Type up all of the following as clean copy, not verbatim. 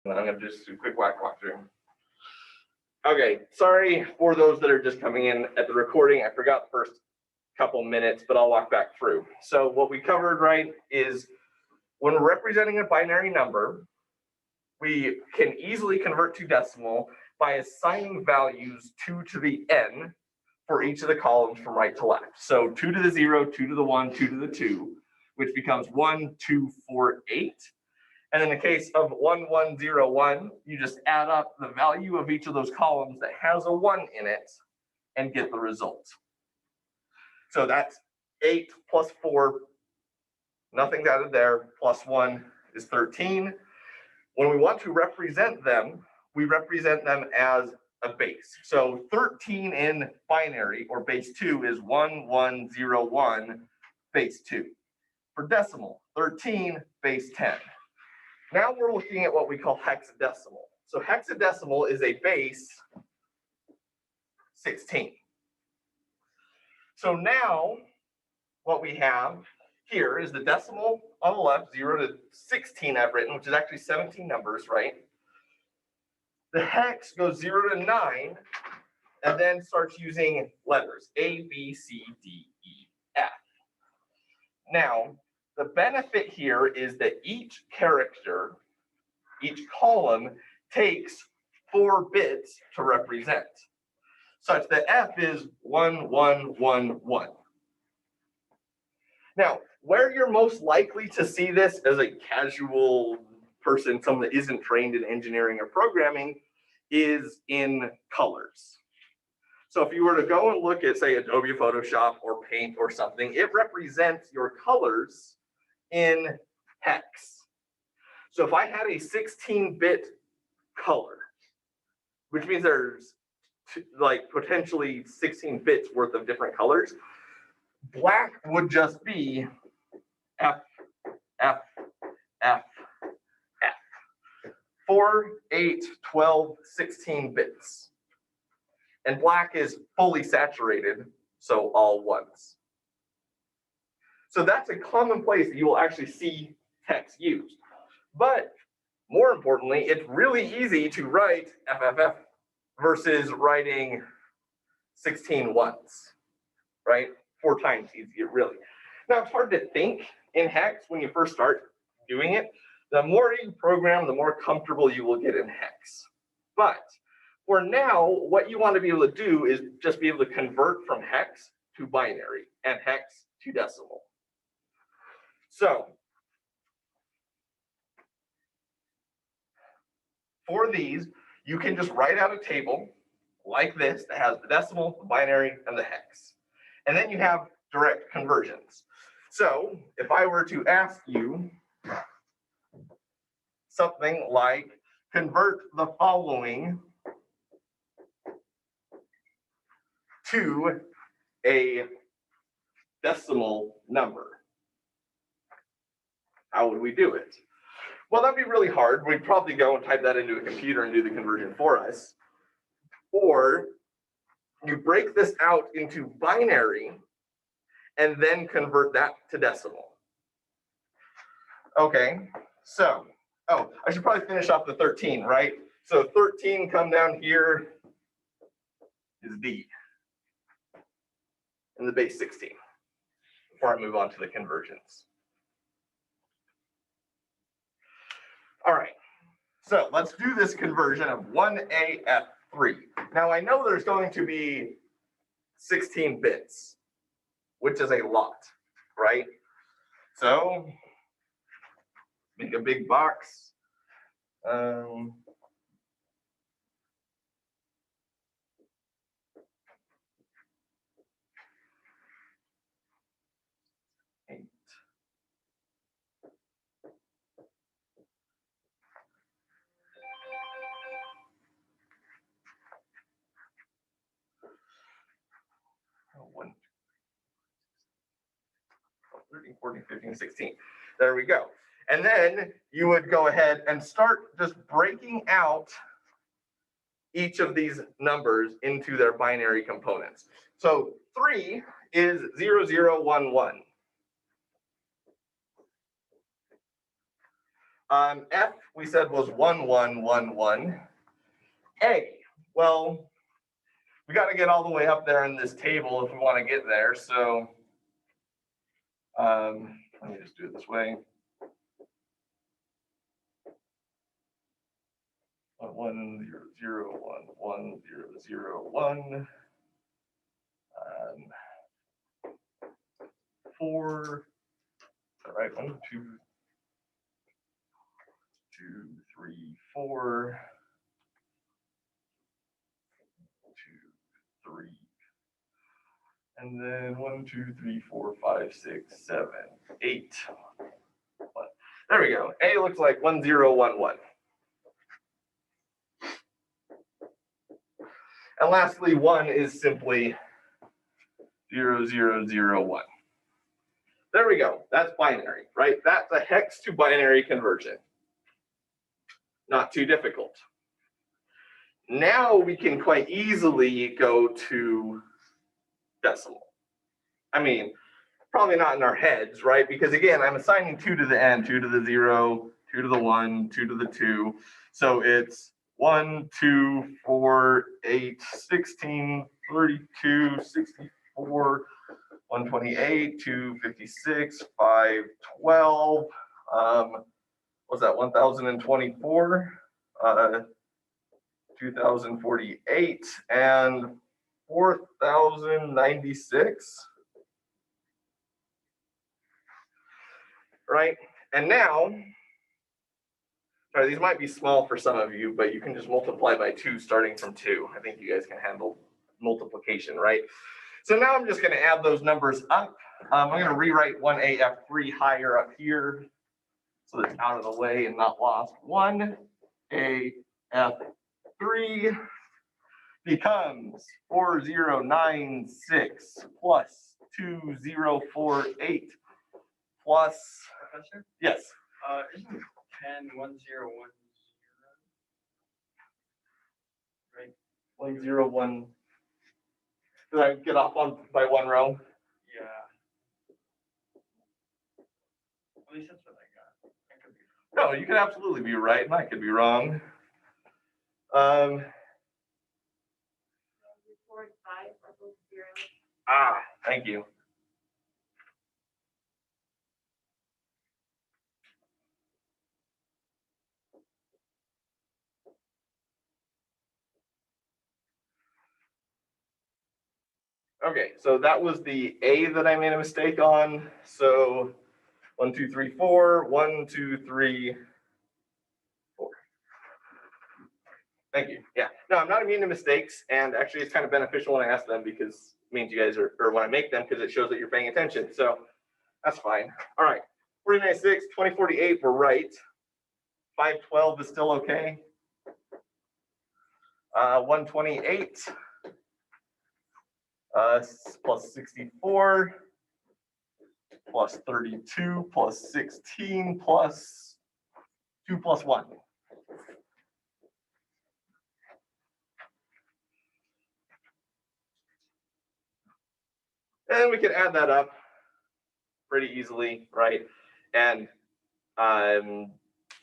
I'm going to just do a quick walkthrough. Okay, sorry for those that are just coming in at the recording. I forgot the first couple minutes, but I'll walk back through. So what we covered, right, is when we're representing a binary number, we can easily convert to decimal by assigning values 2 to the n for each of the columns from right to left. So 2 to the 0, 2 to the 1, 2 to the 2, which becomes 1, 2, 4, 8. And in the case of 1, 1, 0, 1, you just add up the value of each of those columns that has a 1 in it and get the result. So that's 8 plus 4, nothing's added there, plus 1 is 13. When we want to represent them, we represent them as a base. So 13 in binary or base 2 is 1, 1, 0, 1, base 2. For decimal, 13, base 10. Now we're looking at what we call hexadecimal. So hexadecimal is a base 16. So now what we have here is the decimal on the left, 0 to 16 I've written, which is actually 17 numbers, right? The hex goes 0 to 9 and then starts using letters A, B, C, D, E, F. Now, the benefit here is that each character, each column takes 4 bits to represent, such that F is 1, 1, 1, 1. Now, where you're most likely to see this as a casual person, someone that isn't trained in engineering or programming, is in colors. So if you were to go and look at, say, Adobe Photoshop or Paint or something, it represents your colors in hex. So if I had a 16-bit color, which means there's like potentially 16 bits worth of different colors, black would just be F, F, F, F. 4, 8, 12, 16 bits. And black is fully saturated, so all ones. So that's a common place that you will actually see hex used. But more importantly, it's really easy to write FFF versus writing 16 ones, right? 4 times easier, really. Now, it's hard to think in hex when you first start doing it. The more you program, the more comfortable you will get in hex. But for now, what you want to be able to do is just be able to convert from hex to binary and hex to decimal. So for these, you can just write out a table like this that has the decimal, the binary, and the hex. And then you have direct conversions. So if I were to ask you something like, convert the following to a decimal number, how would we do it? Well, that'd be really hard. We'd probably go and type that into a computer and do the conversion for us. Or you break this out into binary and then convert that to decimal. Okay, so, oh, I should probably finish off the 13, right? So 13 come down here is D in the base 16 before I move on to the conversions. All right, so let's do this conversion of 1AF3. Now I know there's going to be 16 bits, which is a lot, right? So make a big box. 13, 14, 15, 16. There we go. And then you would go ahead and start just breaking out each of these numbers into their binary components. So 3 is 0, 0, 1, 1. F we said was 1, 1, 1, 1. A, well, we got to get all the way up there in this table if we want to get there. So let me just do it this way. 1, 0, 0, 1, 1, 0, 0, 1. 4. All right, 1, 2, 2, 3, 4. 2, 3. And then 1, 2, 3, 4, 5, 6, 7, 8. 1. There we go. A looks like 1, 0, 1, 1. And lastly, 1 is simply 0, 0, 0, 1. There we go. That's binary, right? That's a hex to binary conversion. Not too difficult. Now we can quite easily go to decimal. I mean, probably not in our heads, right? Because again, I'm assigning 2 to the n, 2 to the 0, 2 to the 1, 2 to the 2. So it's 1, 2, 4, 8, 16, 32, 64, 128, 256, 512. What's that? 1024, 2048, and 4096. Right? And now, sorry, these might be small for some of you, but you can just multiply by 2 starting from 2. I think you guys can handle multiplication, right? So now I'm just going to add those numbers up. I'm going to rewrite 1AF3 higher up here so that it's out of the way and not lost. 1AF3 becomes 4096 plus 2048 plus. Professor? Yes. Isn't 10 1 0 1 0? Right. 1 0 1. Did I get off on by 1 row? Yeah. At least that's what I got. I could be No, wrong. you could absolutely be right, and I could be wrong. Thank you. Okay, so that was the A that I made a mistake on. So 1, 2, 3, 4, 1, 2, 3, 4. Thank you. Yeah. No, I'm not immune to mistakes, and actually it's kind of beneficial when I ask them because it means you guys are, or when I make them, because it shows that you're paying attention. So that's fine. All right. 4096, 2048, we're right. 512 is still okay. 128 plus 64 plus 32 plus 16 plus 2 plus 1. And we can add that up pretty easily, right? And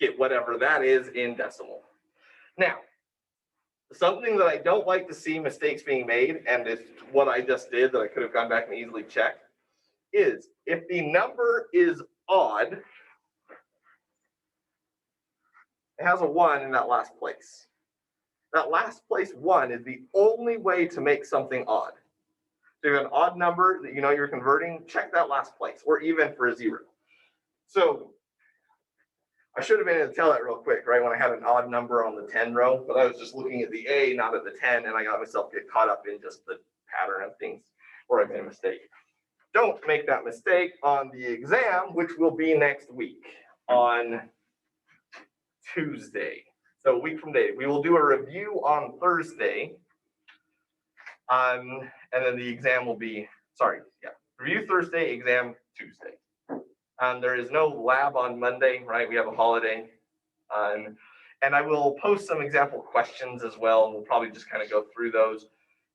get whatever that is in decimal. Now, something that I don't like to see mistakes being made, and it's what I just did that I could have gone back and easily checked, is if the number is odd, it has a 1 in that last place. That last place 1 is the only way to make something odd. So you have an odd number that you know you're converting, check that last place, or even for a 0. So I should have been able to tell that real quick, right, when I had an odd number on the 10 row, but I was just looking at the A, not at the 10, and I got myself get caught up in just the pattern of things where I made a mistake. Don't make that mistake on the exam, which will be next week on Tuesday. So a week from today. We will do a review on Thursday. And then the exam will be, review Thursday, exam Tuesday. There is no lab on Monday, right? We have a holiday. And I will post some example questions as well. We'll probably just kind of go through those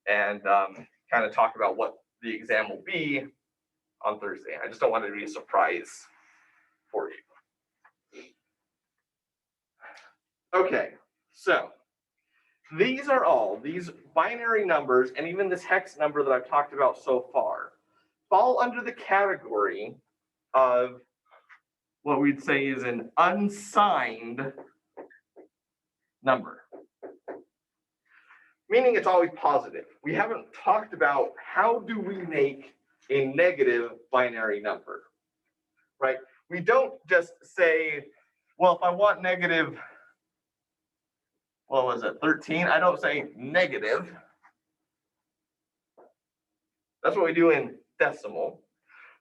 and kind of talk about what the exam will be on Thursday. I just don't want it to be a surprise for you. Okay, so these are all, these binary numbers and even this hex number that I've talked about so far fall under the category of what we'd say is an unsigned number, meaning it's always positive. We haven't talked about how do we make a negative binary number, right? We don't just say, well, if I want negative, what was it, 13? I don't say negative. That's what we do in decimal.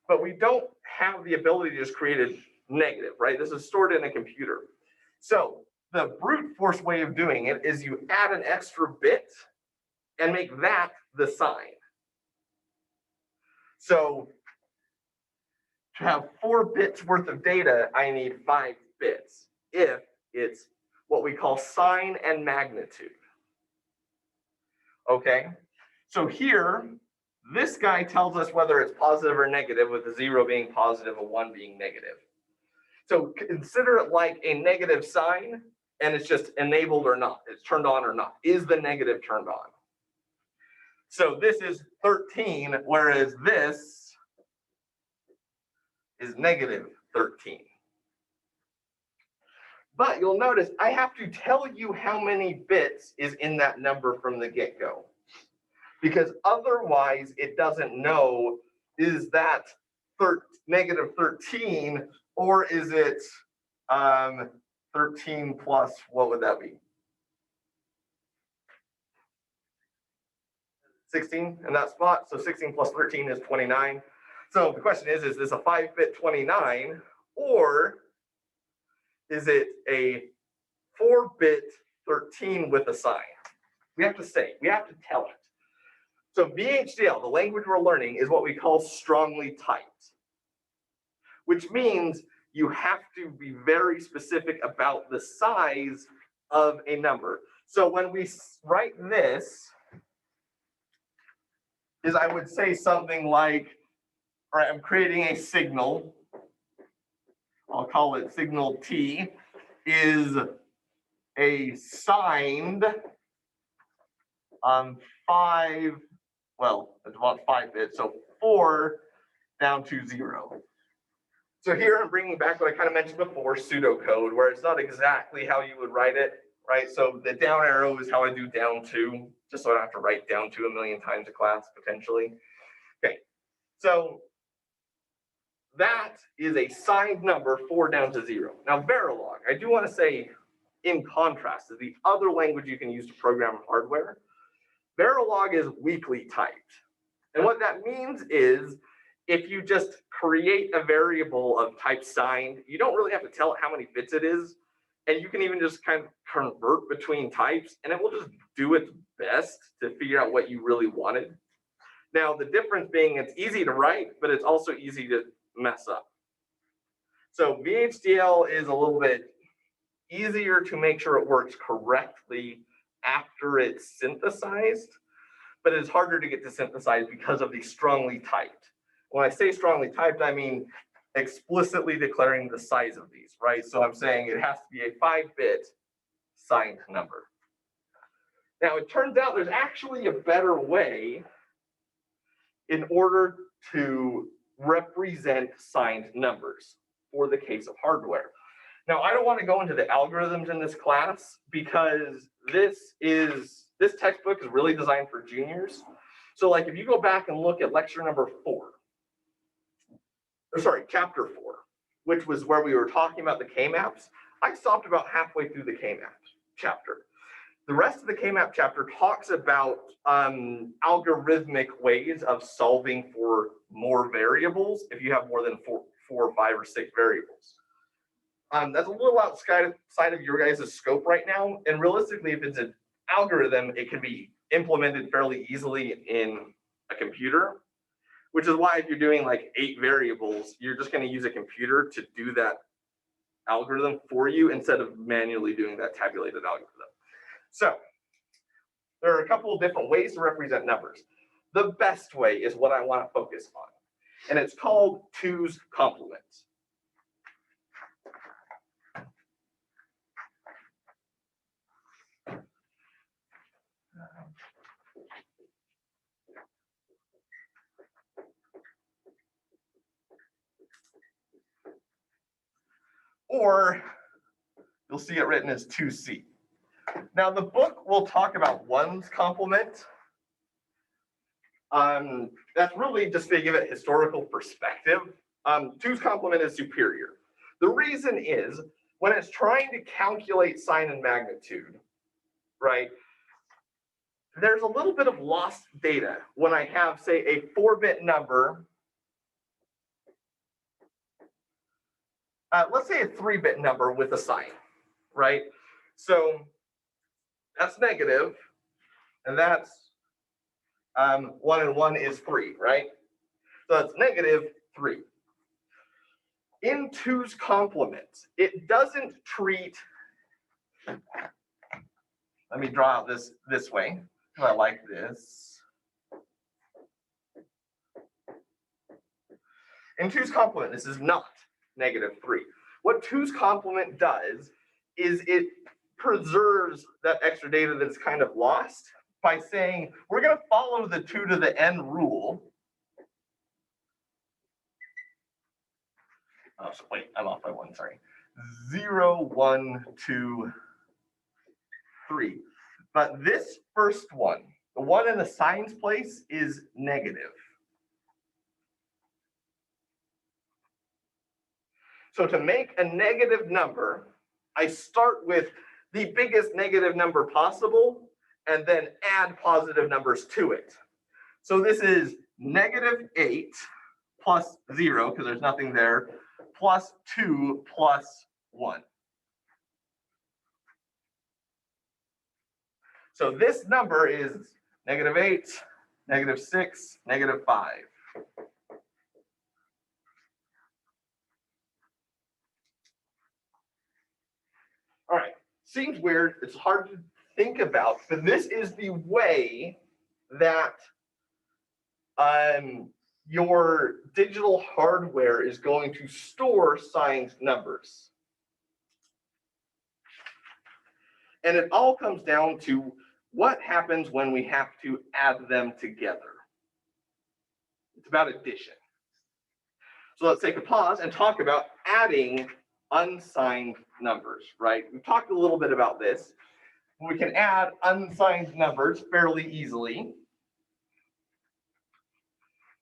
But we don't have the ability to just create a negative, right? This is stored in a computer. So the brute force way of doing it is you add an extra bit and make that the sign. So to have 4 bits worth of data, I need 5 bits if it's what we call sign and magnitude. Okay, so here, this guy tells us whether it's positive or negative, with a 0 being positive, a 1 being negative. So consider it like a negative sign, and it's just enabled or not. It's turned on or not. Is the negative turned on? So this is 13, whereas this is negative 13. But you'll notice I have to tell you how many bits is in that number from the get-go, because otherwise it doesn't know, is that negative 13 or is it 13 plus, what would that be? 16 in that spot. So 16 plus 13 is 29. So the question is this a 5-bit 29 or is it a 4-bit 13 with a sign? We have to say, we have to tell it. So VHDL, the language we're learning, is what we call strongly typed, which means you have to be very specific about the size of a number. So when we write this, is I would say something like, all right, I'm creating a signal. I'll call it signal T, is a signed 5, well, it's about 5 bits, so 4 down to 0. So here I'm bringing back what I kind of mentioned before, pseudocode, where it's not exactly how you would write it, right? So the down arrow is how I do down 2, just so I don't have to write down 2 a million times a class, potentially. Okay, so that is a signed number 4 down to 0. Now Verilog, I do want to say, in contrast, is the other language you can use to program hardware. Verilog is weakly typed. And what that means is if you just create a variable of type signed, you don't really have to tell it how many bits it is. And you can even just kind of convert between types and it will just do its best to figure out what you really wanted. Now, the difference being it's easy to write, but it's also easy to mess up. So VHDL is a little bit easier to make sure it works correctly after it's synthesized, but it's harder to get to synthesize because of the strongly typed. When I say strongly typed, I mean explicitly declaring the size of these, right? So I'm saying it has to be a 5-bit signed number. Now, it turns out there's actually a better way in order to represent signed numbers for the case of hardware. Now, I don't want to go into the algorithms in this class because this textbook is really designed for juniors. So like if you go back and look at lecture number 4, or sorry, chapter 4, which was where we were talking about the K-maps, I stopped about halfway through the K-map chapter. The rest of the K-map chapter talks about algorithmic ways of solving for more variables if you have more than 4 or 5 or 6 variables. That's a little outside of your guys' scope right now. And realistically, if it's an algorithm, it can be implemented fairly easily in a computer, which is why if you're doing like 8 variables, you're just going to use a computer to do that algorithm for you instead of manually doing that tabulated algorithm. So there are a couple of different ways to represent numbers. The best way is what I want to focus on, and it's called 2's complement. or you'll see it written as 2C. Now the book will talk about 1's complement. That's really just to give it historical perspective. 2's complement is superior. The reason is when it's trying to calculate sign and magnitude, right? There's a little bit of lost data when I have, say, a 4-bit number. Let's say a 3-bit number with a sign, right? So that's negative, and that's 1 and 1 is 3, right? So that's -3. In 2's complement, it doesn't treat, let me draw out this way, because I like this. In 2's complement, this is not -3. What 2's complement does is it preserves that extra data that's kind of lost by saying, we're going to follow the 2 to the n rule. Oh, so wait, I'm off by 1, sorry. 0, 1, 2, 3. But this first one, the one in the signs place, is negative. So to make a negative number, I start with the biggest negative number possible and then add positive numbers to it. So this is -8 plus 0, because there's nothing there, plus 2 plus 1. So this number is -8, -6, -5. All right, seems weird, it's hard to think about, but this is the way that your digital hardware is going to store signed numbers. And it all comes down to what happens when we have to add them together. It's about addition. So let's take a pause and talk about adding unsigned numbers, right? We've talked a little bit about this. We can add unsigned numbers fairly easily,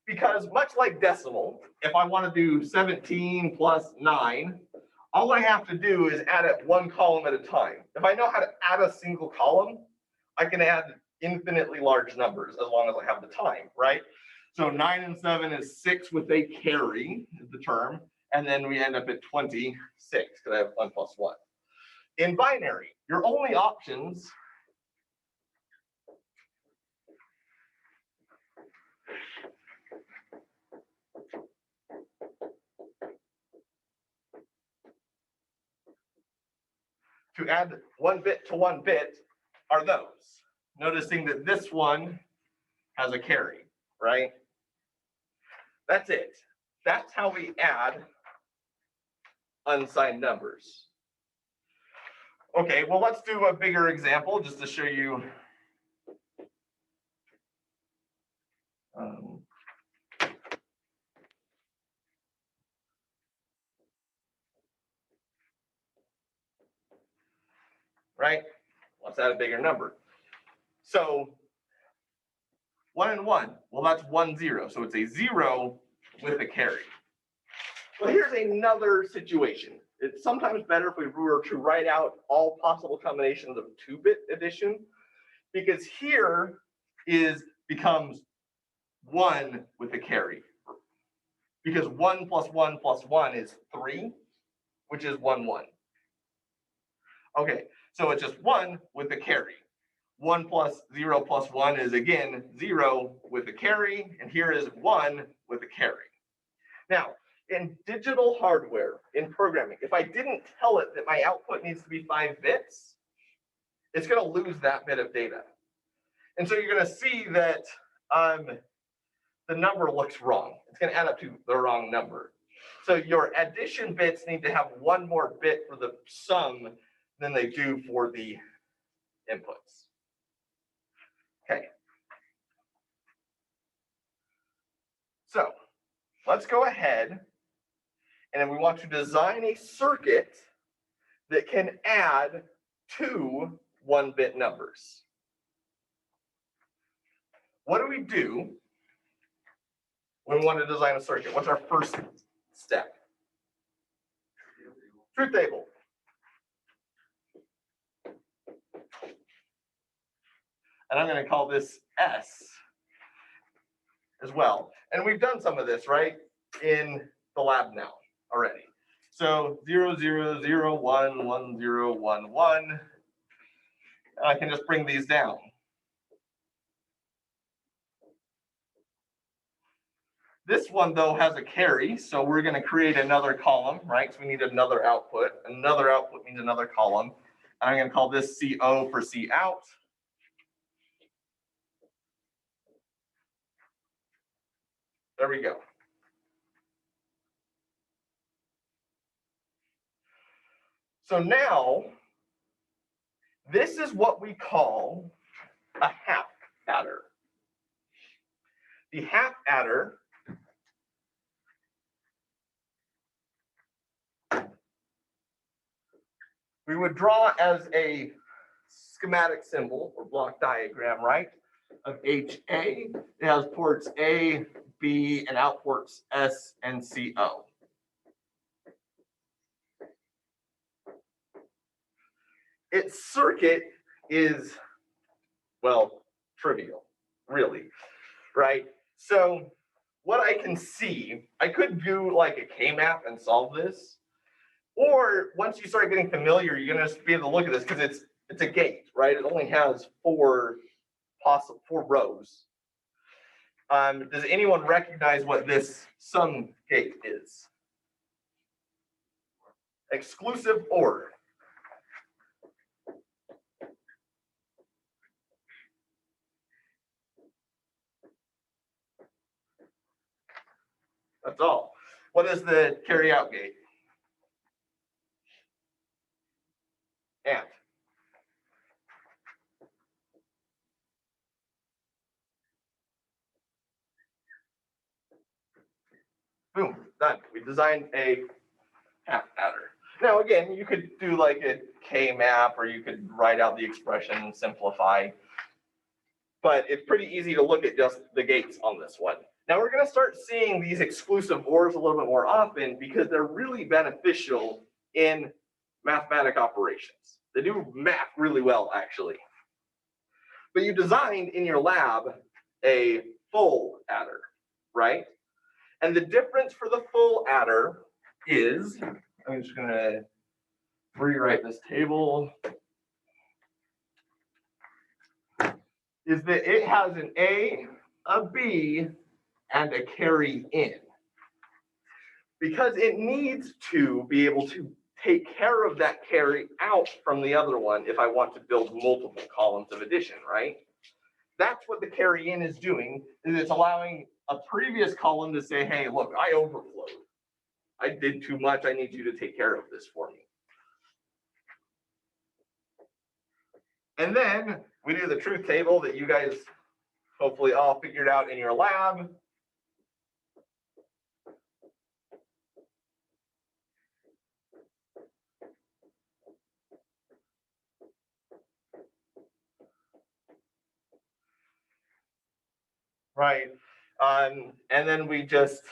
because much like decimal, if I want to do 17 plus 9, all I have to do is add it one column at a time. If I know how to add a single column, I can add infinitely large numbers as long as I have the time, right? So 9 and 7 is 6 with a carry, is the term, and then we end up at 26 because I have 1 plus 1. In binary, your only options to add 1 bit to 1 bit are those. Noticing that this one has a carry, right? That's it. That's how we add unsigned numbers. Okay, well, let's do a bigger example just to show you. Right? Let's add a bigger number. So 1 and 1, well, that's 1, 0. So it's a 0 with a carry. Well, here's another situation. It's sometimes better if we were to write out all possible combinations of 2-bit addition, because here becomes 1 with a carry. Because 1 plus 1 plus 1 is 3, which is 1, 1. Okay, so it's just 1 with a carry. 1 plus 0 plus 1 is again 0 with a carry, and here is 1 with a carry. Now, in digital hardware, in programming, if I didn't tell it that my output needs to be 5 bits, it's going to lose that bit of data. And so you're going to see that the number looks wrong. It's going to add up to the wrong number. So your addition bits need to have 1 more bit for the sum than they do for the inputs. Okay. So let's go ahead, and we want to design a circuit that can add two 1-bit numbers. What do we do when we want to design a circuit? What's our first step? Truth table. And I'm going to call this S as well. And we've done some of this, right, in the lab now already. So 0, 0, 0, 1, 1, 0, 1, 1. I can just bring these down. This one, though, has a carry, so we're going to create another column, right? So we need another output. Another output means another column. I'm going to call this CO for C out. There we go. So now, this is what we call a half adder. The half adder we would draw as a schematic symbol or block diagram, right, of HA. It has ports A, B, and out ports S and CO. Its circuit is, well, trivial, really, right? So what I can see, I could do like a K-map and solve this. Or once you start getting familiar, you're gonna just be able to look at this because it's a gate, right? It only has four rows. Does anyone recognize what this sum gate is? Exclusive OR. That's all. What is the carry out gate? And. Boom, done. We designed a half adder. Now again, you could do like a K-map or you could write out the expression and simplify. But it's pretty easy to look at just the gates on this one. Now we're going to start seeing these exclusive ORs a little bit more often because they're really beneficial in mathematic operations. They do math really well, actually. But you designed in your lab a full adder, right? And the difference for the full adder is, I'm just going to rewrite this table, is that it has an A, a B, and a carry in. Because it needs to be able to take care of that carry out from the other one if I want to build multiple columns of addition, right? That's what the carry in is doing, is it's allowing a previous column to say, hey, look, I overflowed. I did too much. I need you to take care of this for me. And then we do the truth table that you guys hopefully all figured out in your lab. Right. And then we just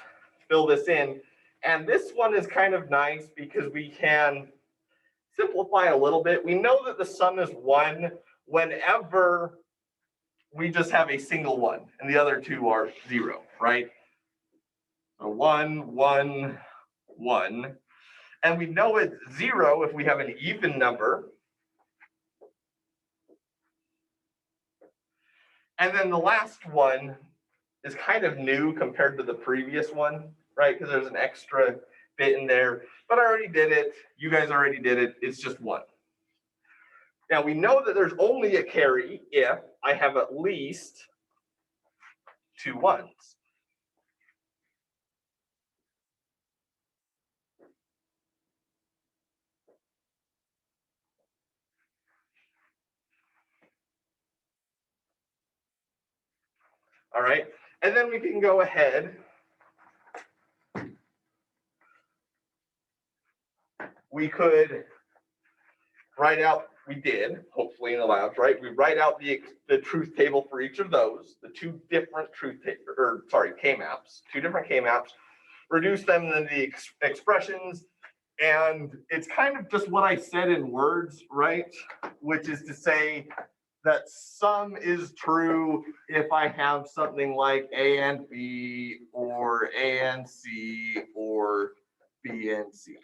fill this in. And this one is kind of nice because we can simplify a little bit. We know that the sum is 1 whenever we just have a single 1 and the other two are 0, right? So 1, 1, 1. And we know it's 0 if we have an even number. And then the last one is kind of new compared to the previous one, right? Because there's an extra bit in there, but I already did it. You guys already did it. It's just 1. Now we know that there's only a carry if I have at least 2 1s. All right, and then we can go ahead. We could write out, we did, hopefully in the labs, right? We write out the truth table for each of those, the two different K-maps, two different K-maps, reduce them into the expressions, and it's kind of just what I said in words, right? Which is to say that sum is true if I have something like A and B, or A and C, or B and C.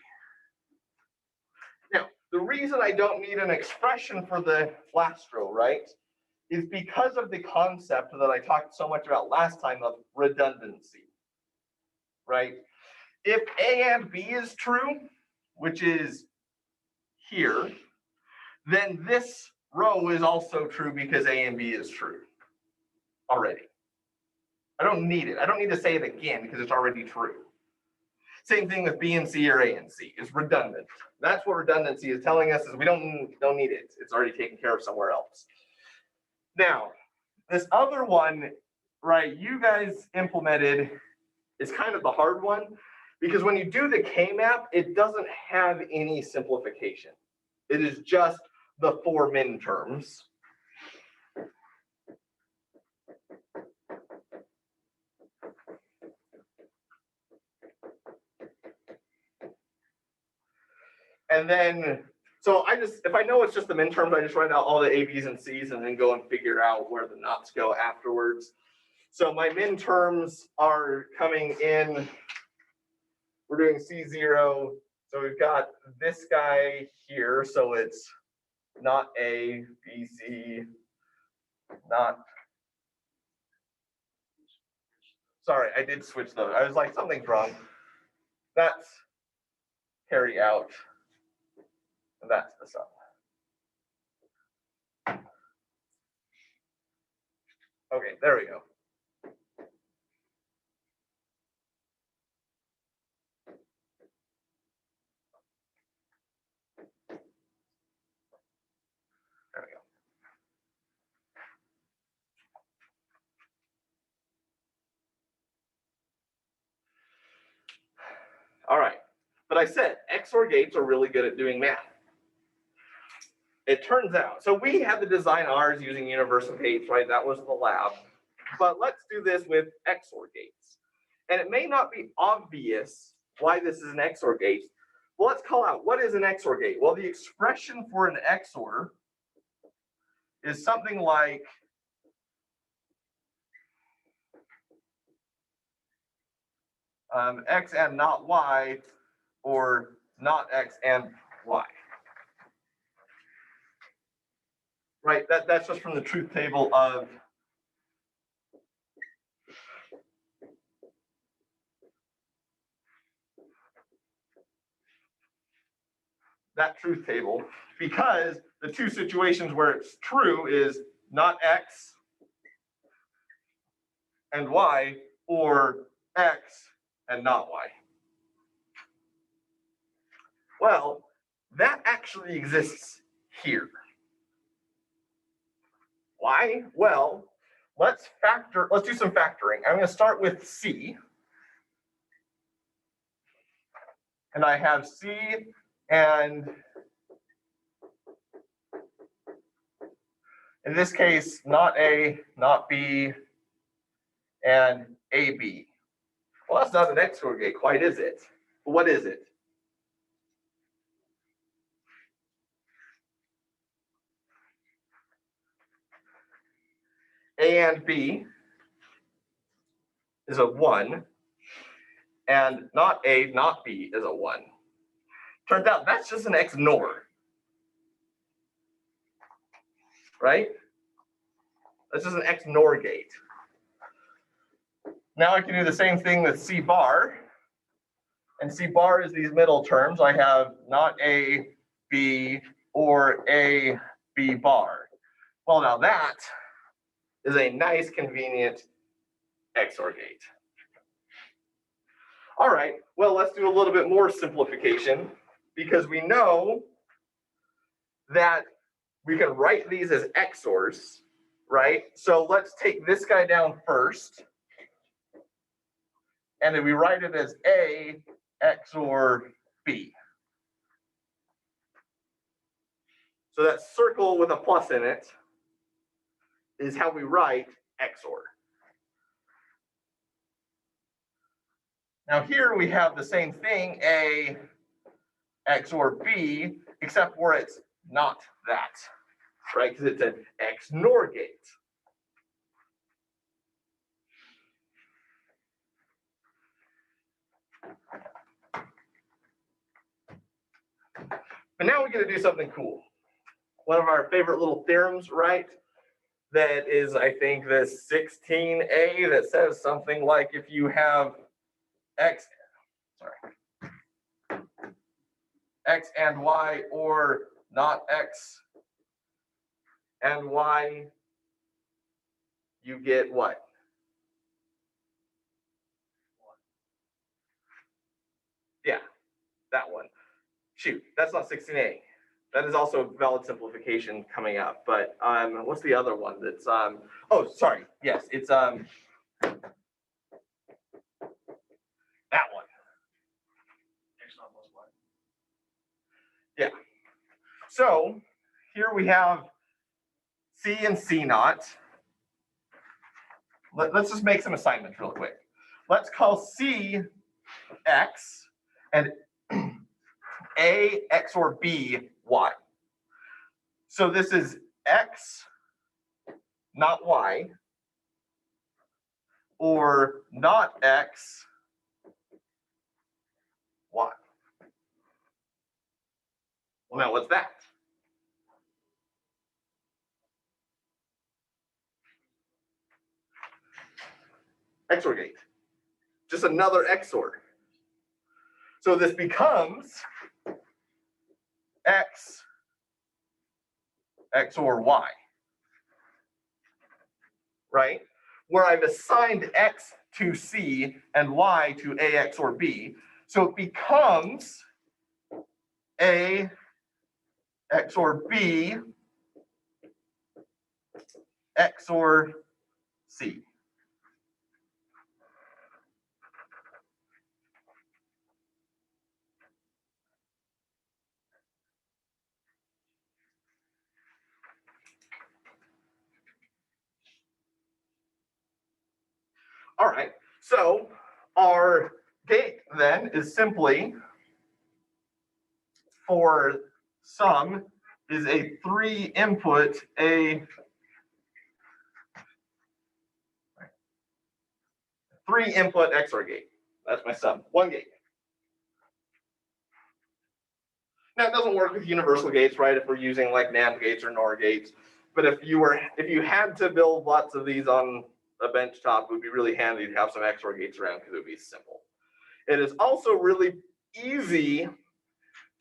Now, the reason I don't need an expression for the last row, right, is because of the concept that I talked so much about last time of redundancy, right? If A and B is true, which is here, then this row is also true because A and B is true already. I don't need it. I don't need to say it again because it's already true. Same thing with B and C or A and C. It's redundant. That's what redundancy is telling us, is we don't need it. It's already taken care of somewhere else. Now, this other one, right, you guys implemented is kind of the hard one, because when you do the K-map, it doesn't have any simplification. It is just the 4 min terms. And then, so if I know it's just the min terms, I just write out all the A, B's, and C's and then go and figure out where the nots go afterwards. So my min terms are coming in, we're doing C0. So we've got this guy here. So it's not A, B, C, not. Sorry, I did switch those. I was like, something's wrong. That's carry out. And that's the sum. Okay, there we go. There we go. All right, but I said XOR gates are really good at doing math. It turns out, so we had to design ours using universal gates, right? That was the lab. But let's do this with XOR gates. And it may not be obvious why this is an XOR gate. Well, let's call out, what is an XOR gate? Well, the expression for an XOR is something like X and not Y, or not X and Y. Right, that's just from the truth table of that truth table, because the two situations where it's true is not X and Y, or X and not Y. Well, that actually exists here. Why? Well, let's do some factoring. I'm going to start with C. And I have C and, in this case, not A, not B, and AB. Well, that's not an XOR gate quite, is it? What is it? A and B is a 1, and not A, not B is a 1. Turns out that's just an XNOR, right? That's just an XNOR gate. Now I can do the same thing with C bar. And C bar is these middle terms. I have not A, B, or A, B bar. Well, now that is a nice, convenient XOR gate. All right, well, let's do a little bit more simplification, because we know that we can write these as XORs, right? So let's take this guy down first. And then we write it as A XOR B. So that circle with a plus in it is how we write XOR. Now here we have the same thing, A XOR B, except where it's not that, right? Because it's an XNOR gate. But now we get to do something cool. One of our favorite little theorems, right? That is, I think, this 16a that says something like if you have X and Y or not X and Y, you get what? Yeah, that one. Shoot, that's not 16a. That is also a valid simplification coming up. But what's the other one that's oh, sorry. Yes, it's that one. X naught plus Y. Yeah. So here we have C and C naught. Let's just make some assignments real quick. Let's call C X and A XOR B Y. So this is X, not Y, or not X, Y. Well, now what's that? XOR gate. Just another XOR. So this becomes X XOR Y, right? Where I've assigned X to C and Y to A XOR B. So it becomes A XOR B XOR C. All right, so our gate then is simply for sum is a 3-input A 3-input XOR gate. That's my sum, one gate. Now it doesn't work with universal gates, right? If we're using like NAND gates or NOR gates, but if you had to build lots of these on a bench top, it would be really handy to have some XOR gates around because it would be simple. It is also really easy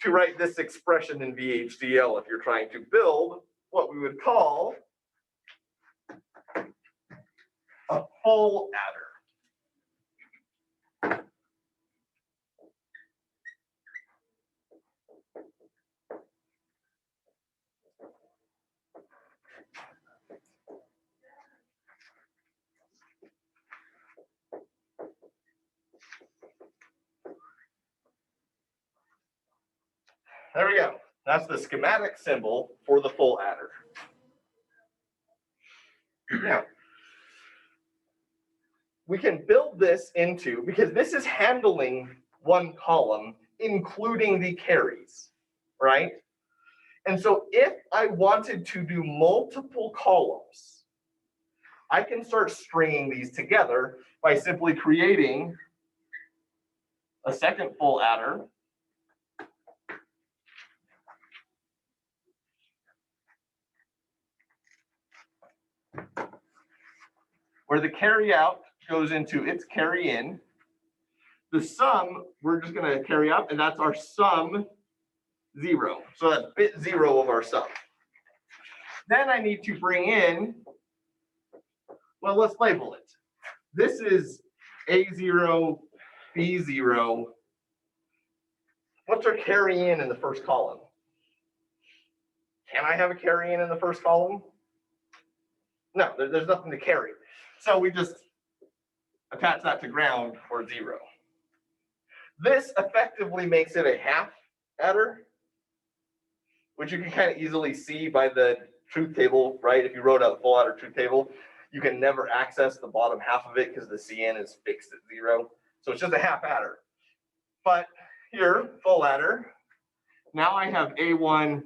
to write this expression in VHDL if you're trying to build what we would call a full adder. There we go. That's the schematic symbol for the full adder. Now, we can build this into, because this is handling one column, including the carries, right? And so if I wanted to do multiple columns, I can start stringing these together by simply creating a second full adder. Where the carry out goes into its carry in. The sum, we're just going to carry out, and that's our sum 0. So that's bit 0 of our sum. Then I need to bring in, well, let's label it. This is A0, B0. What's our carry in the first column? Can I have a carry in the first column? No, there's nothing to carry. So we just attach that to ground or 0. This effectively makes it a half adder. which you can kind of easily see by the truth table, right? If you wrote out the full adder truth table, you can never access the bottom half of it because the CN is fixed at 0. So it's just a half adder. But here, full adder, now I have A1,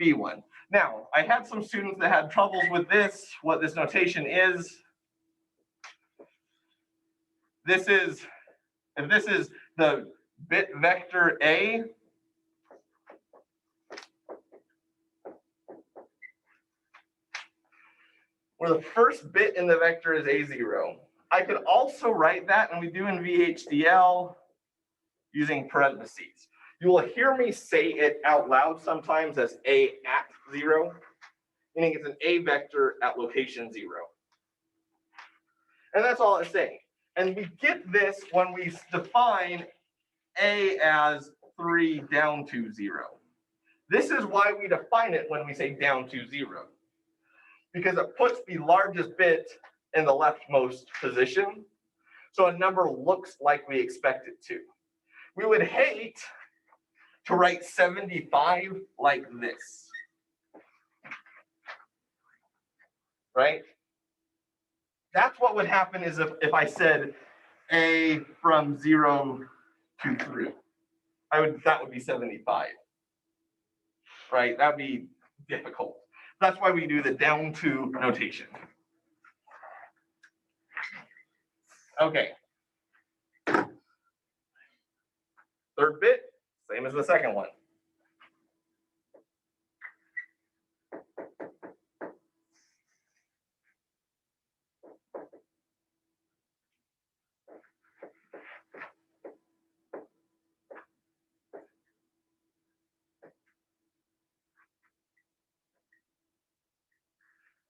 B1. Now, I had some students that had troubles with this, what this notation is. If this is the bit vector A, where the first bit in the vector is A0. I could also write that, and we do in VHDL, using parentheses. You will hear me say it out loud sometimes as A at 0, meaning it's an A vector at location 0. And that's all it's saying. And we get this when we define A as 3 down to 0. This is why we define it when we say down to 0. Because it puts the largest bit in the leftmost position. So a number looks like we expect it to. We would hate to write 75 like this. Right? That's what would happen is if I said A from 0 to 3. That would be 75. Right? That'd be difficult. That's why we do the down to notation. Okay. Third bit, same as the second one.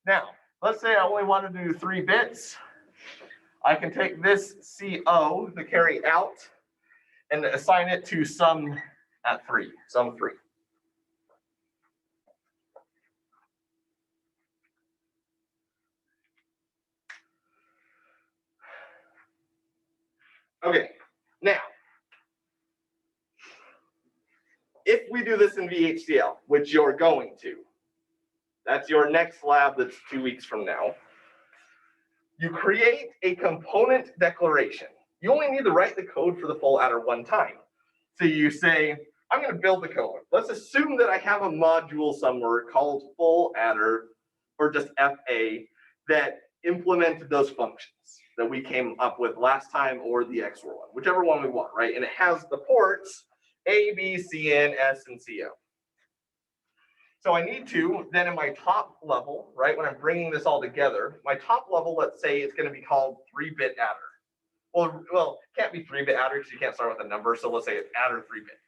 Now, let's say I only want to do 3 bits. I can take this CO, the carry out, and assign it to sum at 3, sum 3. Okay, now, if we do this in VHDL, which you're going to, that's your next lab that's 2 weeks from now, you create a component declaration. You only need to write the code for the full adder one time. So you say, I'm going to build the code. Let's assume that I have a module somewhere called full adder, or just FA, that implemented those functions that we came up with last time, or the XOR one, whichever one we want, right? And it has the ports A, B, C, N, S, and CO. So I need to, then in my top level, right, when I'm bringing this all together, my top level, let's say it's going to be called 3-bit adder. Well, it can't be 3-bit adder because you can't start with a number, so let's say it's adder 3-bit.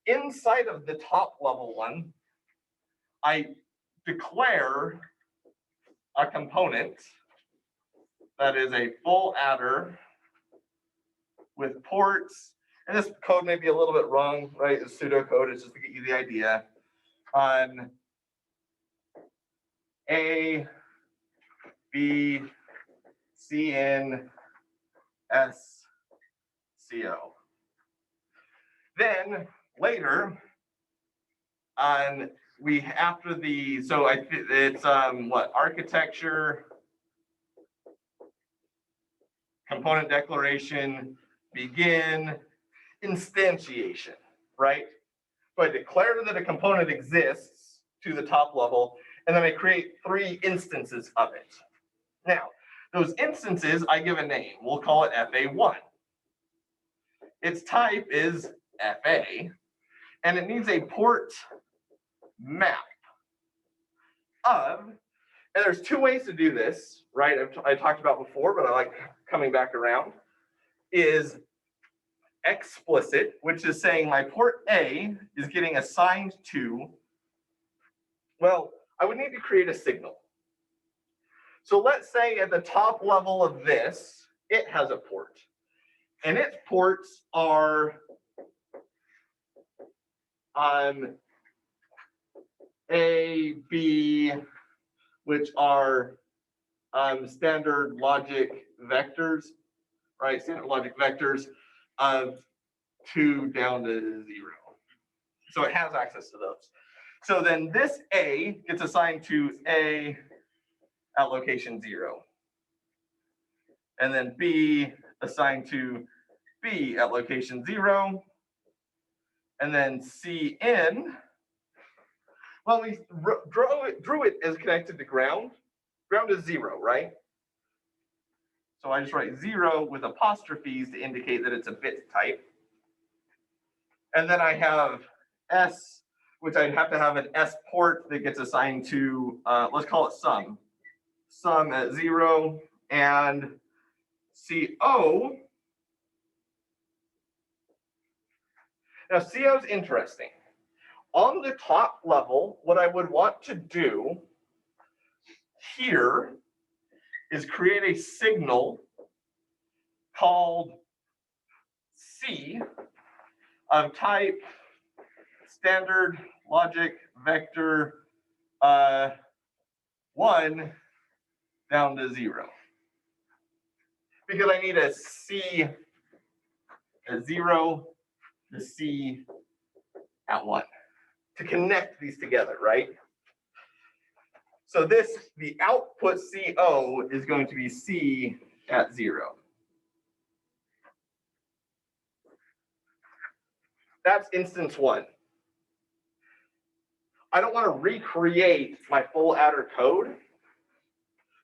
Inside of the top level one, I declare a component that is a full adder with ports, and this code may be a little bit wrong, right? It's pseudocode, it's just to get you the idea. On A, B, C, N, S, C, O. Then later, it's what, architecture, component declaration, begin, instantiation, right? So I declare that a component exists to the top level, and then I create 3 instances of it. Now, those instances I give a name. We'll call it FA1. Its type is FA, and it needs a port map of, and there's 2 ways to do this, right? I talked about before, but I like coming back around, is explicit, which is saying my port A is getting assigned to, well, I would need to create a signal. So let's say at the top level of this, it has a port. And its ports are A, B, which are standard logic vectors, right? Standard logic vectors of 2 down to 0. So it has access to those. So then this A gets assigned to A at location 0. And then B assigned to B at location 0. And then CN, well, we drew it as connected to ground. Ground is 0, right? So I just write 0 with apostrophes to indicate that it's a bit type. And then I have S, which I'd have to have an S port that gets assigned to, let's call it sum. Sum at 0, and CO. Now CO is interesting. On the top level, what I would want to do here is create a signal called C of type standard logic vector 1 down to 0. Because I need a C at 0, the C at 1 to connect these together, right? So this, the output CO is going to be C at 0. That's instance 1. I don't want to recreate my full adder code.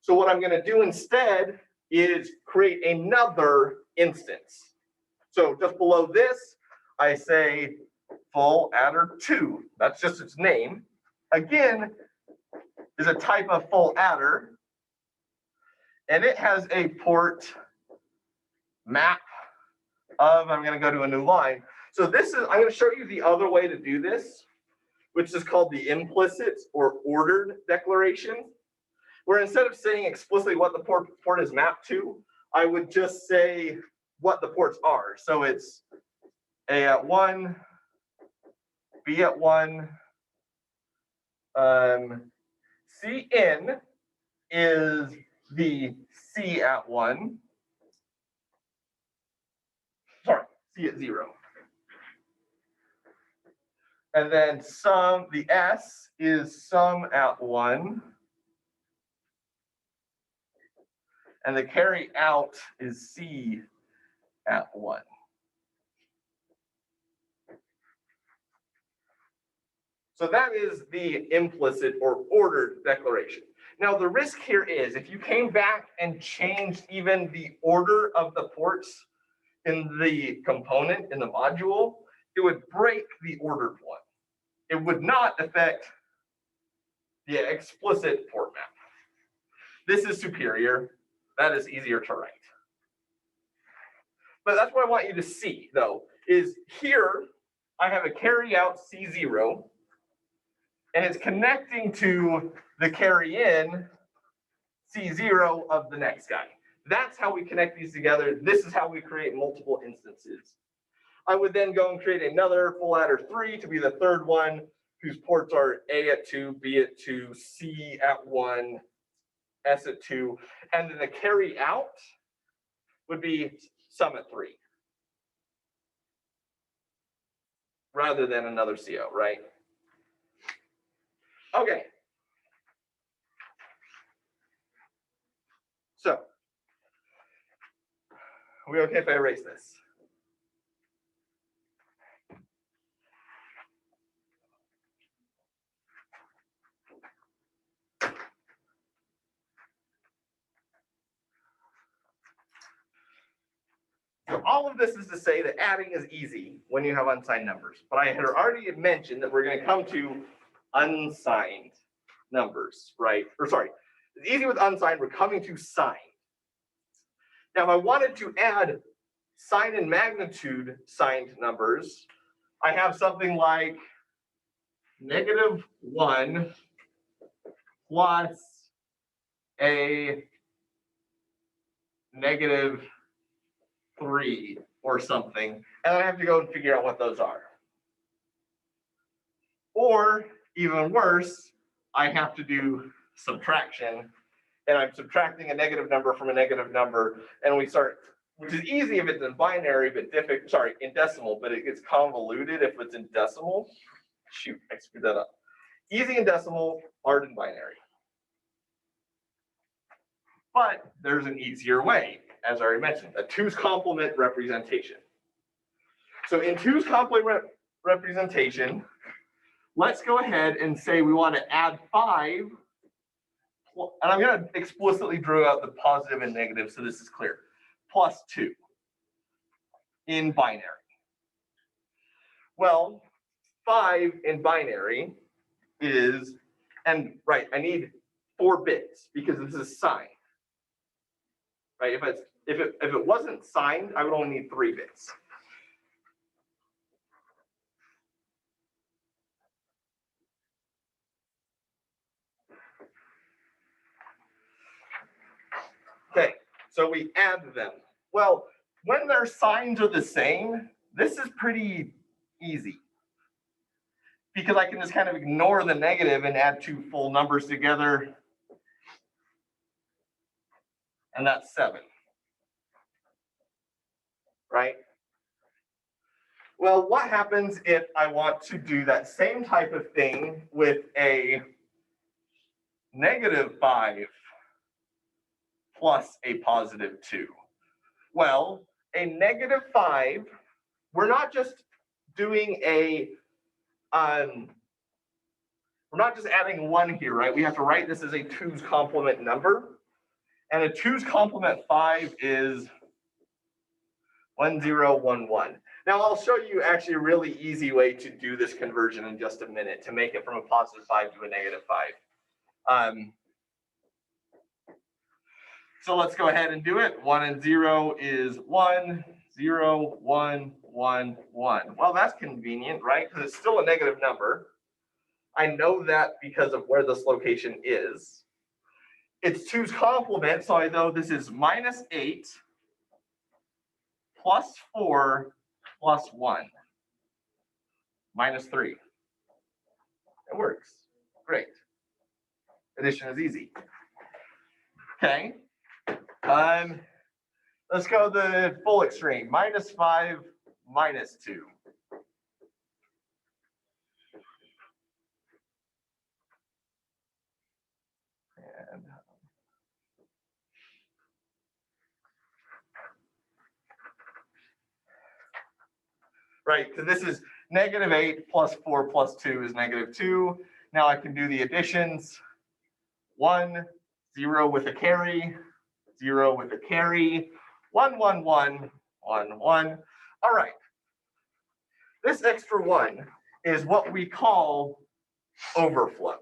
So what I'm going to do instead is create another instance. So just below this, I say full adder 2. That's just its name. Again, is a type of full adder. And it has a port map of, I'm going to go to a new line. So this is, I'm going to show you the other way to do this, which is called the implicit or ordered declaration, where instead of saying explicitly what the port is mapped to, I would just say what the ports are. So it's A at 1, B at 1, CN is the C at 1. Sorry, C at 0. And then sum, the S is sum at 1. And the carry out is C at 1. So that is the implicit or ordered declaration. Now the risk here is if you came back and changed even the order of the ports in the component, in the module, it would break the ordered one. It would not affect the explicit port map. This is superior. That is easier to write. But that's what I want you to see, though, is here I have a carry out C0, and it's connecting to the carry in C0 of the next guy. That's how we connect these together. This is how we create multiple instances. I would then go and create another full adder 3 to be the third one, whose ports are A at 2, B at 2, C at 1, S at 2, and then the carry out would be sum at 3, rather than another CO, right? Okay. So, are we okay if I erase this? So all of this is to say that adding is easy when you have unsigned numbers. But I had already mentioned that we're going to come to unsigned numbers, right? Or sorry, it's easy with unsigned, we're coming to signed. Now, if I wanted to add sign and magnitude signed numbers, I have something like -1 plus a -3 or something, and I have to go and figure out what those are. Or even worse, I have to do subtraction, and I'm subtracting a negative number from a negative number, and we start, which is easy if it's in binary, but difficult, sorry, in decimal, but it gets convoluted if it's in decimal. Shoot, I screwed that up. easy in decimal, hard in binary. But there's an easier way, as I already mentioned, a 2's complement representation. So in 2's complement representation, let's go ahead and say we want to add 5, and I'm going to explicitly draw out the positive and negative so this is clear, plus 2 in binary. Well, 5 in binary is, and right, I need 4 bits because this is signed. Right, if it wasn't signed, I would only need 3 bits. Okay, so we add them. Well, when their signs are the same, this is pretty easy. Because I can just kind of ignore the negative and add 2 full numbers together. And that's 7. Right? Well, what happens if I want to do that same type of thing with a -5 plus a +2? Well, a -5, we're not just doing a, we're not just adding 1 here, right? We have to write this as a 2's complement number. And a 2's complement 5 is 1011. Now I'll show you actually a really easy way to do this conversion in just a minute to make it from a +5 to a -5. So let's go ahead and do it. 1 and 0 is 1, 0, 1, 1, 1. Well, that's convenient, right? Because it's still a negative number. I know that because of where this location is. It's 2's complement, so I know this is -8 plus 4 plus 1. -3. It works. Great. Addition is easy. Okay. Let's go the full extreme. -5 -2. And right, because this is -8 plus 4 plus 2 is -2. Now I can do the additions. 1, 0 with a carry, 0 with a carry, 1, 1, 1, 1, 1. All right. This extra 1 is what we call overflow.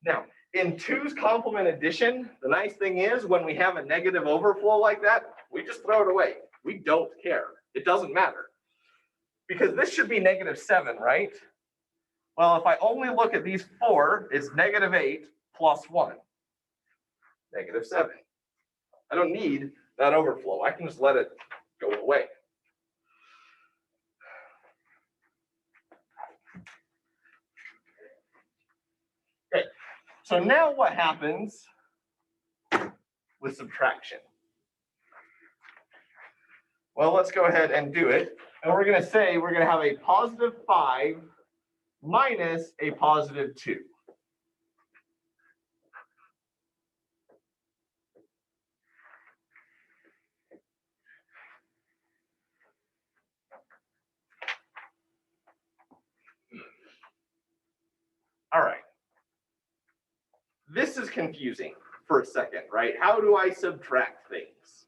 Now, in 2's complement addition, the nice thing is when we have a negative overflow like that, we just throw it away. We don't care. It doesn't matter. Because this should be -7, right? Well, if I only look at these 4, it's -8 plus 1, -7. I don't need that overflow. I can just let it go away. Okay, so now what happens with subtraction? Well, let's go ahead and do it. And we're going to say we're going to have a +5 minus a +2. All right. This is confusing for a second, right? How do I subtract things?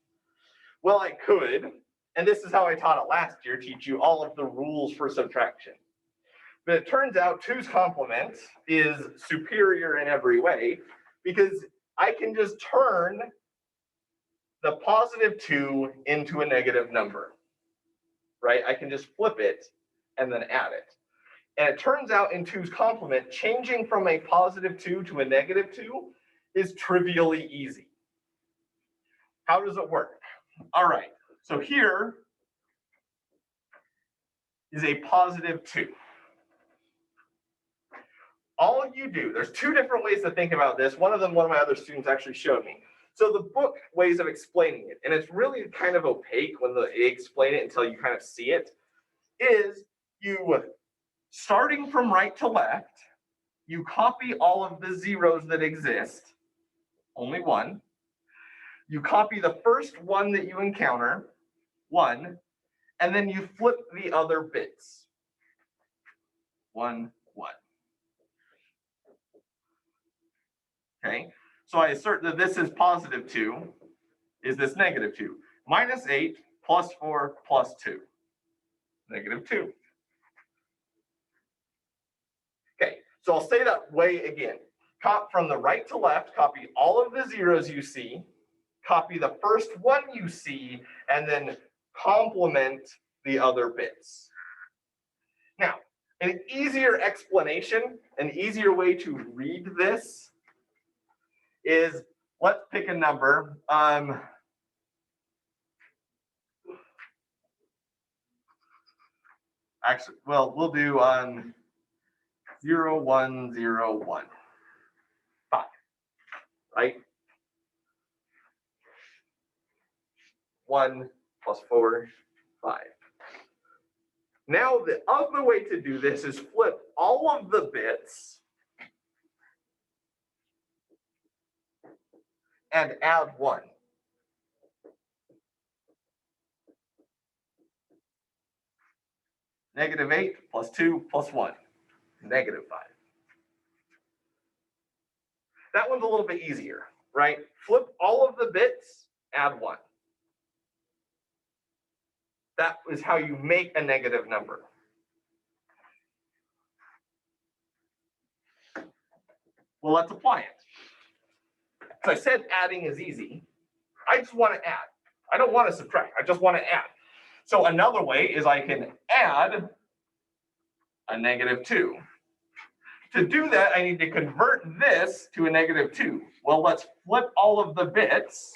Well, I could, and this is how I taught it last year, teach you all of the rules for subtraction. But it turns out 2's complement is superior in every way because I can just turn the +2 into a negative number, right? I can just flip it and then add it. And it turns out in 2's complement, changing from a +2 to a -2 is trivially easy. How does it work? All right, so here is a +2. All you do, there's 2 different ways to think about this. One of them, one of my other students actually showed me. So the book ways of explaining it, and it's really kind of opaque when they explain it until you kind of see it, is you starting from right to left, you copy all of the zeros that exist, only one. You copy the first one that you encounter, 1, and then you flip the other bits. 1, 1. Okay, so I assert that this is positive 2, is this negative 2. Minus 8 plus 4 plus 2, negative 2. Okay, so I'll say that way again. From the right to left, copy all of the zeros you see, copy the first one you see, and then complement the other bits. Now, an easier explanation, an easier way to read this is, let's pick a number. Actually, well, we'll do 0, 1, 0, 1, 5, right? 1 plus 4, 5. Now, the other way to do this is flip all of the bits and add 1. Negative 8 plus 2 plus 1, negative 5. That one's a little bit easier, right? Flip all of the bits, add 1. That is how you make a negative number. Well, let's apply it. As I said, adding is easy. I just want to add. I don't want to subtract. I just want to add. So another way is I can add a negative 2. To do that, I need to convert this to a negative 2. Well, let's flip all of the bits,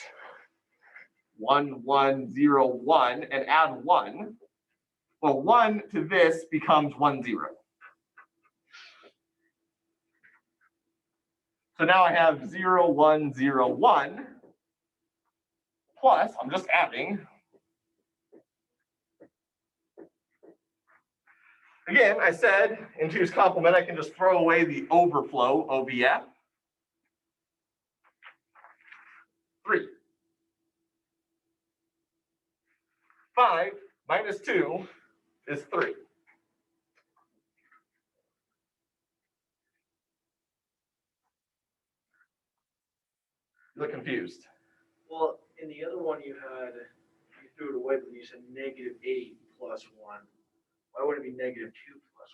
1, 1, 0, 1, and add 1. Well, 1 to this becomes 1, 0. So now I have 0, 1, 0, 1, plus, I'm just adding. Again, I said in 2's complement, I can just throw away the overflow, OBF. 3. 5 minus 2 is 3. You look confused. Well, in the other one you threw it away, but you said negative 8 plus 1. Why would it be negative 2 plus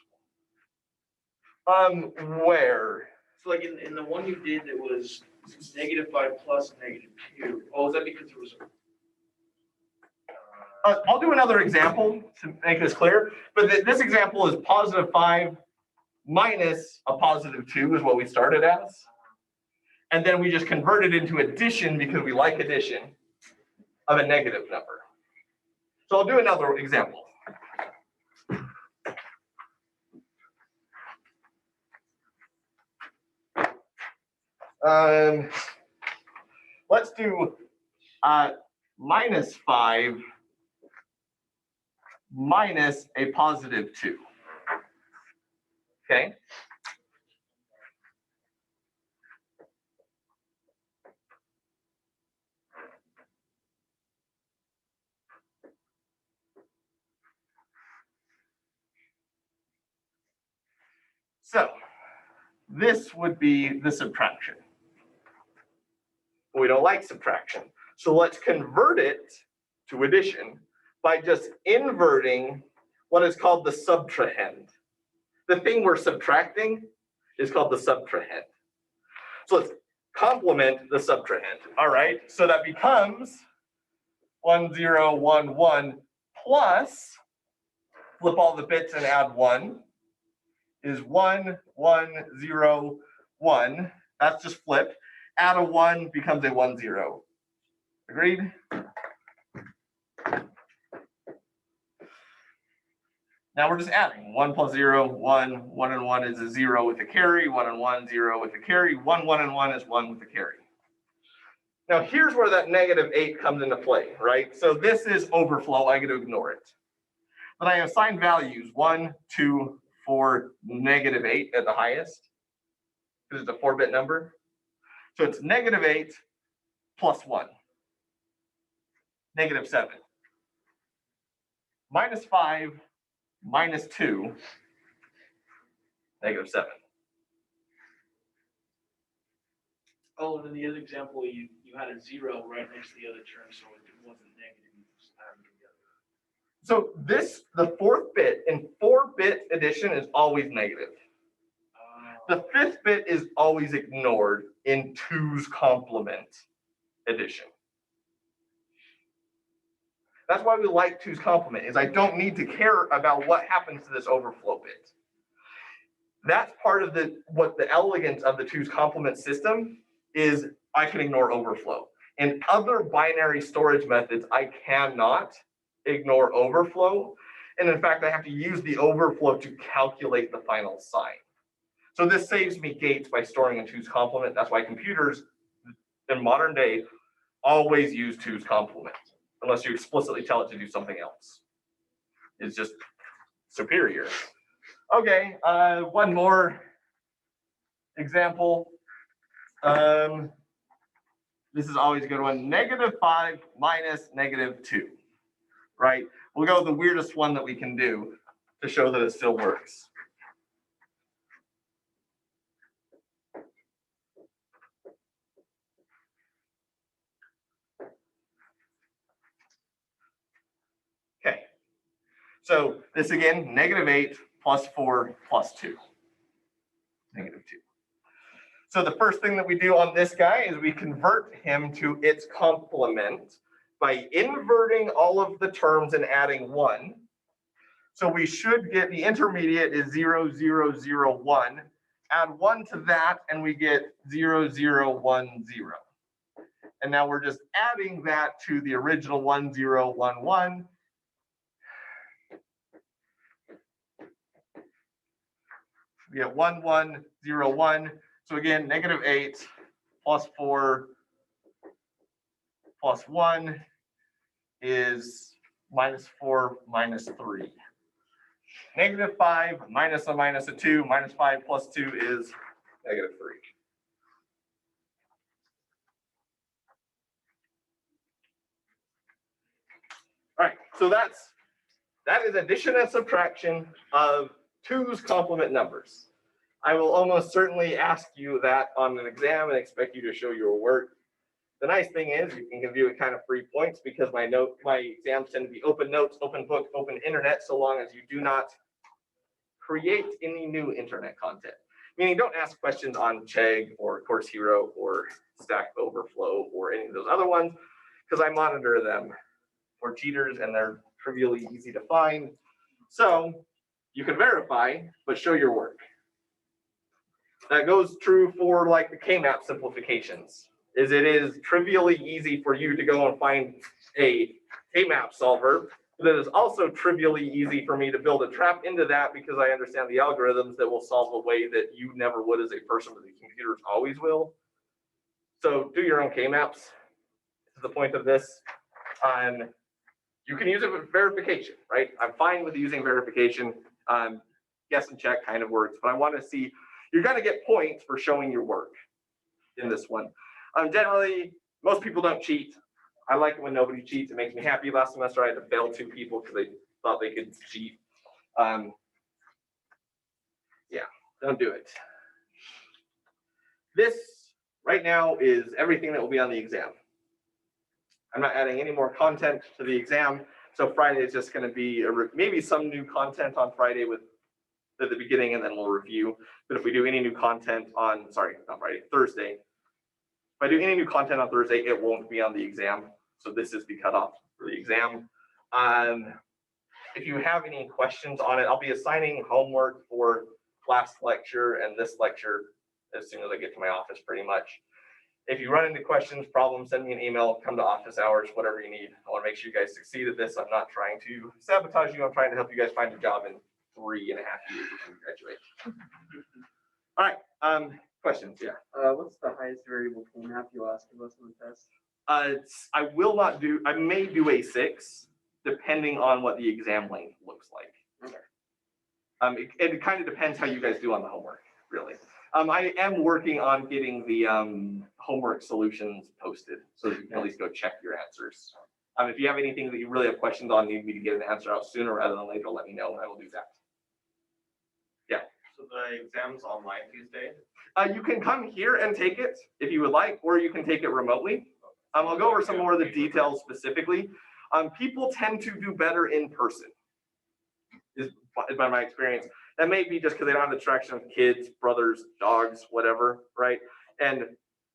1? Where? So like in the one you did that was negative 5 plus negative 2. Oh, is that because it was I'll do another example to make this clear, but this example is positive 5 minus a positive 2 is what we started as. And then we just convert it into addition because we like addition of a negative number. So I'll do another example. Let's do minus 5 minus a positive 2. Okay. So this would be the subtraction. We don't like subtraction. So let's convert it to addition by just inverting what is called the subtrahend. The thing we're subtracting is called the subtrahend. So let's complement the subtrahend. All right, so that becomes 1, 0, 1, 1 plus, flip all the bits and add 1, is 1, 1, 0, 1. That's just flip. Add a 1 becomes a 1, 0. Agreed? Now we're just adding 1 plus 0, 1, 1 and 1 is a 0 with a carry, 1 and 1, 0 with a carry, 1, 1 and 1 is 1 with a carry. Now here's where that negative 8 comes into play, right? So this is overflow, I get to ignore it. But I assign values 1, 2, 4, negative 8 at the highest. because it's a 4-bit number. So it's -8 plus 1, -7. -5 minus 2, -7. Oh, and in the other example, you had a 0 right next to the other term, so it wasn't negative, you just added them together. So the 4th bit in 4-bit addition is always negative. The 5th bit is always ignored in 2's complement addition. That's why we like 2's complement, is I don't need to care about what happens to this overflow bit. That's part of what the elegance of the 2's complement system is. I can ignore overflow. In other binary storage methods, I cannot ignore overflow. And in fact, I have to use the overflow to calculate the final sign. So this saves me gates by storing in 2's complement. That's why computers in modern day always use 2's complement, unless you explicitly tell it to do something else. It's just superior. Okay, one more example. This is always a good one. -5 minus -2, right? We'll go with the weirdest one that we can do to show that it still works. Okay, so this again, -8 plus 4 plus 2, -2. So the first thing that we do on this guy is we convert him to its complement by inverting all of the terms and adding 1. So we should get the intermediate is 0, 0, 0, 1. Add 1 to that and we get 0, 0, 1, 0. And now we're just adding that to the original 1, 0, 1, 1. We get 1, 1, 0, 1. So again, -8 plus 4 plus 1 is -4 minus 3. -5 minus a minus a 2 minus 5 plus 2 is -3. All right, so that is addition and subtraction of 2's complement numbers. I will almost certainly ask you that on an exam and expect you to show your work. The nice thing is you can view it kind of free points because my exams tend to be open notes, open book, open internet, so long as you do not create any new internet content. Meaning don't ask questions on Chegg or Course Hero or Stack Overflow or any of those other ones, because I monitor them for cheaters and they're trivially easy to find. So you can verify, but show your work. That goes true for like the K-map simplifications. It is trivially easy for you to go and find a K-map solver, but it is also trivially easy for me to build a trap into that because I understand the algorithms that will solve a way that you never would as a person, but the computers always will. So do your own K-maps. This is the point of this. You can use it with verification, right? I'm fine with using verification. Guess and check kind of works, but I want to see. You're going to get points for showing your work in this one. Generally, most people don't cheat. I like it when nobody cheats. It makes me happy. Last semester, I had to fail 2 people because they thought they could cheat. Yeah, don't do it. This right now is everything that will be on the exam. I'm not adding any more content to the exam. So Friday is just going to be maybe some new content on Friday at the beginning, and then we'll review. But if we do any new content on, sorry, not Friday, Thursday. If I do any new content on Thursday, it won't be on the exam. So this is the cutoff for the exam. If you have any questions on it, I'll be assigning homework for last lecture and this lecture as soon as I get to my office, pretty much. If you run into questions, problems, send me an email, come to office hours, whatever you need. I want to make sure you guys succeed at this. I'm not trying to sabotage you. I'm trying to help you guys find a job in 3.5 years before you graduate. All right, questions, yeah. What's the highest variable K-map you asked of us on the test? I may do a 6, depending on what the exam length looks like. Okay. It kind of depends how you guys do on the homework, really. I am working on getting the homework solutions posted, so that you can at least go check your answers. If you have anything that you really have questions on, need me to get an answer out sooner rather than later, let me know and I will do that. So the exam's online Tuesday? You can come here and take it if you would like, or you can take it remotely. I'll go over some more of the details specifically. People tend to do better in person, is by my experience. That may be just because they don't have the distraction of kids, brothers, dogs, whatever, right? And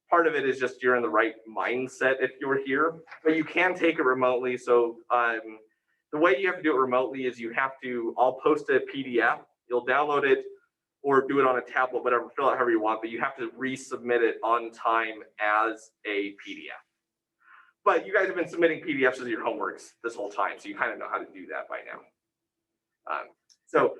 part of it is just you're in the right mindset if you're here, but you can take it remotely. So the way you have to do it remotely is I'll post a PDF, you'll download it or do it on a tablet, whatever, fill out however you want, but you have to resubmit it on time as a PDF. But you guys have been submitting PDFs as your homeworks this whole time, so you kind of know how to do that by now. So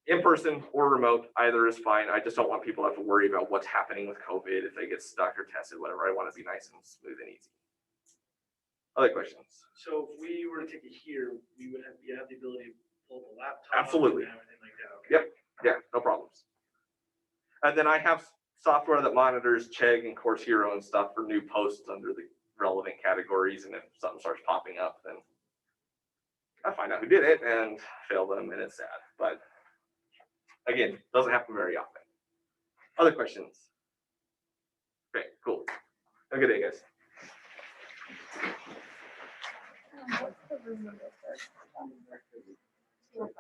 in person or remote, either is fine. I just don't want people to have to worry about what's happening with COVID, if they get stuck or tested, whatever. I want it to be nice and smooth and easy. Other questions? So if we were to take it here, you have the ability to pull up a laptop. Absolutely. And everything like that, okay? Yep. Yeah, no problems. And then I have software that monitors Chegg and Course Hero and stuff for new posts under the relevant categories. And if something starts popping up, then I find out who did it and fail them, and it's sad. But again, doesn't happen very often. Other questions? Okay, cool. Have a good day, guys. What's the room number for?